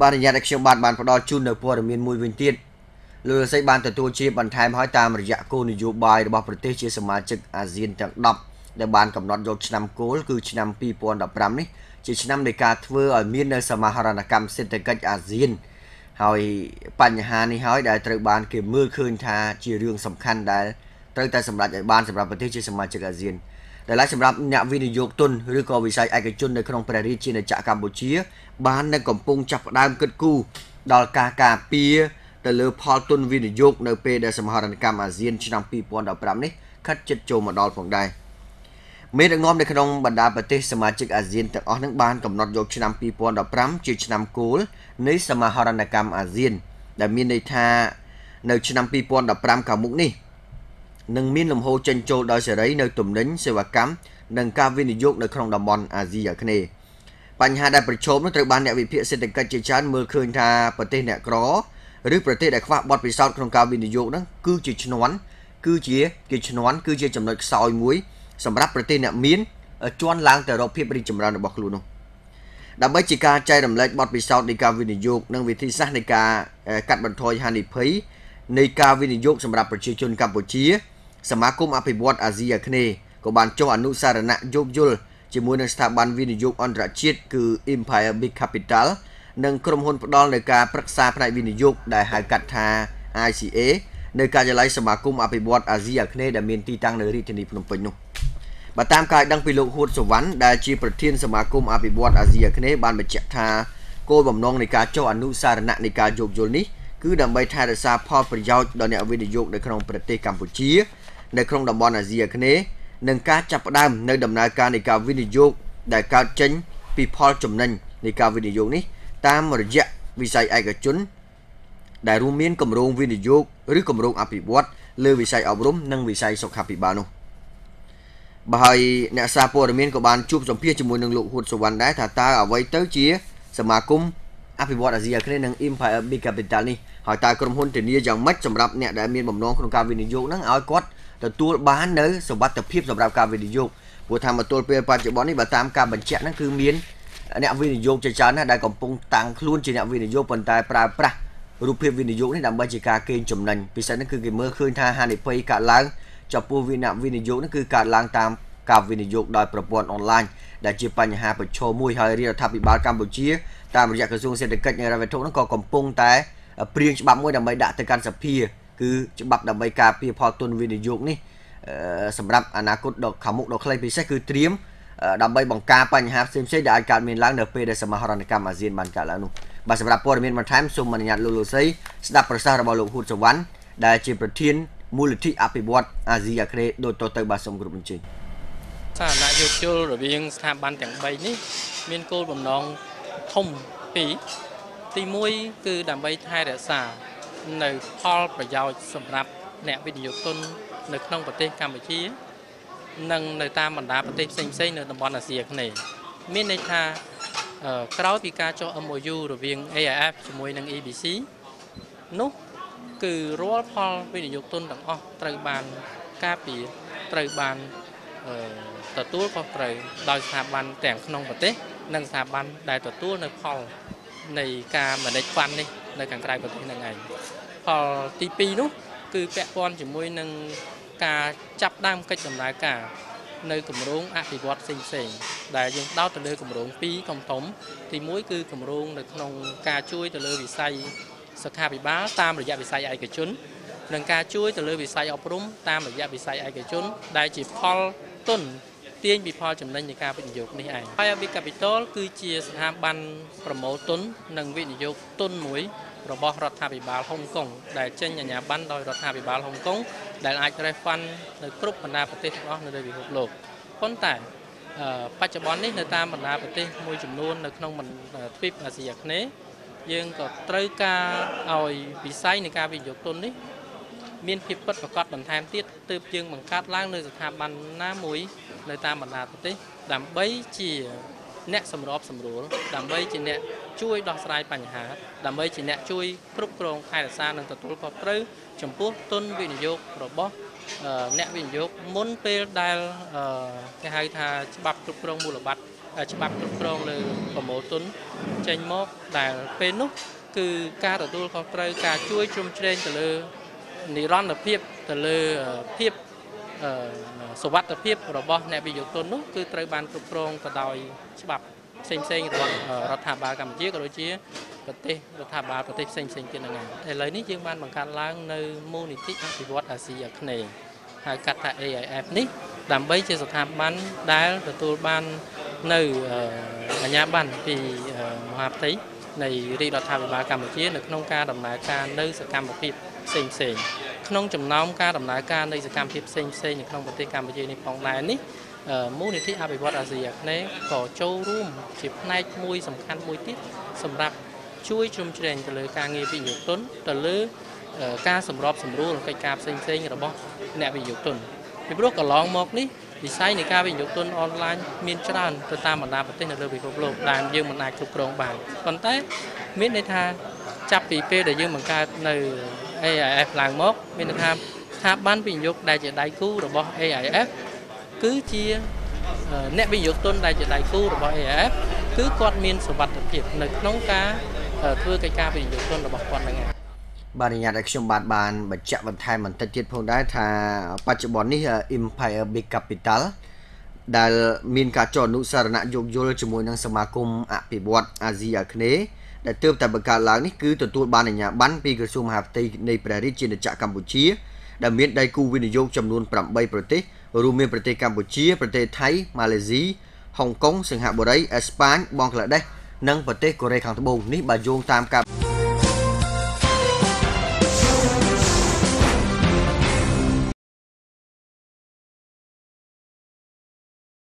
ban nhà đặc trưng banផ្ដល់ជូននៅព័ត៌មានមួយវិញទៀតលោកសីបានទទួលជាបន្ថែមឲ្យតាមរយៈគោលនយោបាយរបស់ប្រទេសជាសមាជិកអាស៊ានទាំង10ដែលបានកំណត់យកឆ្នាំគោលគឺឆ្នាំ2015នេះជាឆ្នាំនៃការធ្វើឲ្យមាននៅសមាហរណកម្មសេដ្ឋកិច្ចអាស៊ានហើយបញ្ហានេះហើយដែលត្រូវបានគេមើលឃើញថាជារឿងសំខាន់ដែលត្រូវតែសម្រេចឲ្យបានសម្រាប់ប្រទេសជាសមាជិកអាស៊ានដែលឡែកសម្រាប់អ្នកវិនិយោគទុនឬក៏វិស័យឯកជននៅក្នុងព្រះរាជាណាចក្រកម្ពុជាបាននៅកំពុងចាប់ផ្ដើមគិតគូរដល់ការការពារទៅលើផលទុនវិនិយោគនៅពេលដែលសមាហរណកម្មអាស៊ានឆ្នាំ2015នេះខិតជិតចូលមកដល់ផងដែរមេដឹកនាំនៅក្នុងបណ្ដាប្រទេសសមាជិកអាស៊ានទាំងអស់នឹងបានកំណត់យកឆ្នាំ2015ជាឆ្នាំគោលនៃសមាហរណកម្មអាស៊ានដែលមានន័យថានៅឆ្នាំ2015ខាងមុខនេះនឹងមានលំហូរចេញចូលដោយសេរីនៅទំនិញសេវាកម្មនិងការវិនិយោគនៅក្នុងតំបន់អាស៊ីអាគ្នេយ៍បញ្ហាដែលប្រឈមនោះត្រូវបានអ្នកវិភាគសេដ្ឋកិច្ចជាច្រើនមើលឃើញថាប្រទេសអ្នកក្រឬប្រទេសដែលខ្វះបទពិសោធន៍ក្នុងការវិនិយោគហ្នឹងគឺជាចំណុចខ្សោយមួយសម្រាប់ប្រទេសអ្នកមានជន់ឡើងទៅរកភាពរីកចម្រើនរបស់ខ្លួននោះដើម្បីជាការចែករំលែកបទពិសោធន៍នៃការវិនិយោគនិងវិធីសាស្ត្រនៃការកាត់បន្ថយហានិភ័យនៃការវិនិយោគសម្រាប់ប្រជាជនកម្ពុជាសមាគមអភិវឌ្ឍអាស៊ីអាគ្នេយ៍ក៏បានចុះអនុសារណៈយោគយល់ជាមួយនឹងស្ថាប័នវិនិយោគអន្តរជាតិគឺ Empire Big Capital និងក្រុមហ៊ុនផ្ដល់នៅការប្រឹក្សាផ្នែកវិនិយោគដែលហៅកាត់ថា ICA នៅការិយាល័យសមាគមអភិវឌ្ឍអាស៊ីអាគ្នេយ៍ដែលមានទីតាំងនៅរាជធានីភ្នំពេញនោះបើតាមការដឹងពីលោកហួតសុវណ្ណដែលជាប្រធានសមាគមអភិវឌ្ឍអាស៊ីអាគ្នេយ៍បានបញ្ជាក់ថាគោលបំណងនៃការចុះអនុសារណៈនៃការយោគយល់នេះគឺដើម្បីថែរក្សាផលប្រយោជន៍ដល់អ្នកវិនិយោគនៅក្នុងប្រទេសកម្ពុជានៅក្នុងតំបន់អាស៊ីអាគ្នេយ៍និងការចាប់ផ្ដើមនៅដំណើរការនៃការវិនិយោគដែលកើតចេញពីផលចំណេញនៃការវិនិយោគនេះតាមរយៈវិស័យឯកជនដែលរួមមានគម្រោងវិនិយោគឬគម្រោងអភិវឌ្ឍលើវិស័យអប់រំនិងវិស័យសុខាភិបាលនោះបើហើយអ្នកសារព័ត៌មានក៏បានជួបសម្ភាសជាមួយនឹងលោកហួតសុវណ្ណដែរថាតើអ្វីទៅជាសមាគមអភិវឌ្ឍអាស៊ីអាគ្នេយ៍និង Empire Big Capital នេះហើយតើក្រុមហ៊ុនធានាយ៉ាងម៉េចសម្រាប់អ្នកដែលមានបំណងក្នុងការវិនិយោគហ្នឹងឲ្យគាត់ទទួលបាននៅសុវត្ថិភាពសម្រាប់ការវិនិយោគព្រោះថាមកទល់ពេលបច្ចុប្បន្ននេះបើតាមការបញ្ជាក់ហ្នឹងគឺមានអ្នកវិនិយោគជាច្រើនណាស់ដែលកំពុងតាំងខ្លួនជាអ្នកវិនិយោគប៉ុន្តែប្រើប្រាស់រូបភាពវិនិយោគនេះដើម្បីជាការកេងចំណេញពិសេសហ្នឹងគឺគេមើលឃើញថាហានិភ័យកើតឡើងចំពោះអ្នកវិនិយោគហ្នឹងគឺកើតឡើងតាមការវិនិយោគដោយប្រព័ន្ធអនឡាញដែលជាបញ្ហាប្រឈមមួយហើយរដ្ឋាភិបាលកម្ពុជាតាមរយៈក្រសួងសេដ្ឋកិច្ចនិងហិរញ្ញវត្ថុហ្នឹងក៏កំពុងតែព្រៀងច្បាប់មួយដើម្បីដាក់ទៅកាន់សភាគឺច្បាប់ដើម្បីការពារផលទុនវិនិយោគនេះសម្រាប់អនាគតដ៏ខាងមុខដ៏ខ្លីពិសេសគឺត្រៀមដើម្បីបង្ការបញ្ហាផ្សេងៗដែលអាចកើតមានឡើងនៅពេលដែលសមាហរណកម្មអាស៊ានបានកើតឡើងនោះបាទសម្រាប់ព័ត៌មានបន្ថែមសូមអនុញ្ញាតលោកសីស្ដាប់ប្រសាសន៍របស់លោកហ៊ុនសវណ្ណដែលជាប្រធានមូលនិធិអភិវឌ្ឍអាស៊ីអាគ្នេយ៍ដូចតទៅបាទសូមគោរពអញ្ជើញសារណៈយោគយល់រវាងស្ថាប័នទាំង3នេះមានគោលបំណងធំពីរទី1គឺដើម្បីថែរក្សានៅផលប្រយោជន៍សម្រាប់អ្នកវិនិយោគទុននៅក្នុងប្រទេសកម្ពុជានិងនៅតាមបណ្ដាប្រទេសផ្សេងៗនៅតំបន់អាស៊ីអាគ្នេយ៍មានន័យថាក្រោយពីការចុះ MOU រវាង AIF ជាមួយនឹង EBC នោះគឺរាល់ផលវិនិយោគទុនទាំងអស់ត្រូវបានការពារត្រូវបានទទួលខុសត្រូវដោយស្ថាប័នទាំងក្នុងប្រទេសនិងស្ថាប័នដែលទទួលនៅផលនៃការ manage fund នេះនៅខាងក្រៅប្រទេសនឹងឯងផលទី2នោះគឺពាក់ព័ន្ធជាមួយនឹងការចាប់ដើមកិច្ចដំណើរការនៅគម្រោងអភិវឌ្ឍផ្សេងៗដែលយើងដោតទៅលើគម្រោង2ធំទី1គឺគម្រោងនៅក្នុងការជួយទៅលើវិស័យសុខាភិបាលតាមរយៈវិស័យឯកជននិងការជួយទៅលើវិស័យអប់រំតាមរយៈវិស័យឯកជនដែលជាផលទុនទាញពីផលចំណេញនៃការវិនិយោគនេះឯង Empire Big Capital គឺជាស្ថាប័នប្រមូលទុននិងវិនិយោគទុនមួយរបស់រដ្ឋាភិបាលហុងកុងដែលចេញអាជ្ញាប័ណ្ណដោយរដ្ឋាភិបាលហុងកុងដែលអាច refund នៅគ្រប់បណ្ដាប្រទេសទាំងអស់នៅលើពិភពលោកប៉ុន្តែបច្ចុប្បន្ននេះនៅតាមបណ្ដាប្រទេសមួយចំនួននៅក្នុងទ្វីបអាស៊ីអាគ្នេយ៍យើងក៏ត្រូវការឲ្យវិស័យនៃការវិនិយោគទុននេះមានភាពពិតប្រាកដបន្ថែមទៀតទើបយើងបង្កើតឡើងនៅស្ថាប័នណាមួយនៅតាមបណ្ដាប្រទេសដើម្បីជាអ្នកសម្របសម្រួលដើម្បីជាអ្នកជួយដោះស្រាយបញ្ហាដើម្បីជាអ្នកជួយគ្រប់គ្រងថែរក្សានិងទទួលខុសត្រូវចំពោះទុនវិនិយោគរបស់ អ្នកវិនិយោគមុនពេលដែលគេហៅថាច្បាប់គ្រប់គ្រងមូលបត្រច្បាប់គ្រប់គ្រងលើប្រមូលទុនចេញមកដែលពេលនោះគឺការទទួលខុសត្រូវការជួយជ្រោមជ្រែងទៅលើនិរន្តរភាពទៅលើភាពសុវត្ថិភាពរបស់អ្នកវិនិយោគទុននោះគឺត្រូវបានគ្រប់គ្រងទៅដោយច្បាប់ផ្សេងៗរបស់រដ្ឋាភិបាលកម្ពុជាក៏ដូចជាប្រទេសរដ្ឋាភិបាលប្រទេសផ្សេងៗទៀតហ្នឹងហើយឥឡូវនេះយើងបានបង្កើតឡើងនៅមូលនិធិអភិវឌ្ឍអាស៊ីអាគ្នេយ៍ហៅកាត់ថា AIF នេះដើម្បីជាស្ថាប័នដែលទទួលបាននៅអាជ្ញាប័ណ្ណពីមហាផ្ទៃនៃរាជរដ្ឋាភិបាលកម្ពុជានៅក្នុងការដំណើរការនៅសកម្មភាពផ្សេងៗក្នុងចំណោមការដំណើរការនៃសកម្មភាពផ្សេងៗនៅក្នុងប្រទេសកម្ពុជានេះផងដែរនេះមូលនិធិអភិវឌ្ឍអាស៊ីអាគ្នេយ៍ក៏ចូលរួមជាផ្នែកមួយសំខាន់មួយទៀតសម្រាប់ជួយជ្រោមជ្រែងទៅលើការងារវិនិយោគទុនទៅលើការសម្របសម្រួលកិច្ចការផ្សេងៗរបស់អ្នកវិនិយោគទុនពីព្រោះកន្លងមកនេះវិស័យនៃការវិនិយោគទុនអនឡាញមានច្រើនទៅតាមបណ្ដាប្រទេសនៅលើពិភពលោកដែលយើងមិនអាចគ្រប់គ្រងបានប៉ុន្តែមានន័យថាចាប់ពីពេលដែលយើងបង្កើតនៅ AIF ឡើងមកមានន័យថាស្ថាប័នវិនិយោគដែលជាដៃគូរបស់ AIF គឺជាអ្នកវិនិយោគទុនដែលជាដៃគូរបស់ AIF គឺគាត់មានសុវត្ថិភាពនៅក្នុងការធ្វើកិច្ចការវិនិយោគទុនរបស់គាត់ហ្នឹងហើយបាទអញ្ញាតឲ្យខ្ញុំបានបញ្ជាក់បន្ថែមបន្តិចទៀតផងដែរថាបច្ចុប្បន្ននេះ Empire Big Capital ដែលមានការចុះអនុសារណៈយោគយល់ជាមួយនឹងសមាគមអភិវឌ្ឍអាស៊ីអាគ្នេយ៍ដែលទើបតែបង្កើតឡើងនេះគឺទទួលបានអាជ្ញាប័ណ្ណពីក្រសួងមហាផ្ទៃនៃព្រះរាជាណាចក្រកម្ពុជាដែលមានដៃគូវិនិយោគចំនួន8ប្រទេសរួមមានប្រទេសកម្ពុជាប្រទេសថៃម៉ាឡេស៊ីហុងកុងសិង្ហបុរីអេស្ប៉ាញបង់ក្លាដេសនិងប្រទេសកូរ៉េខាងត្បូងនេះបើយោងតាមការ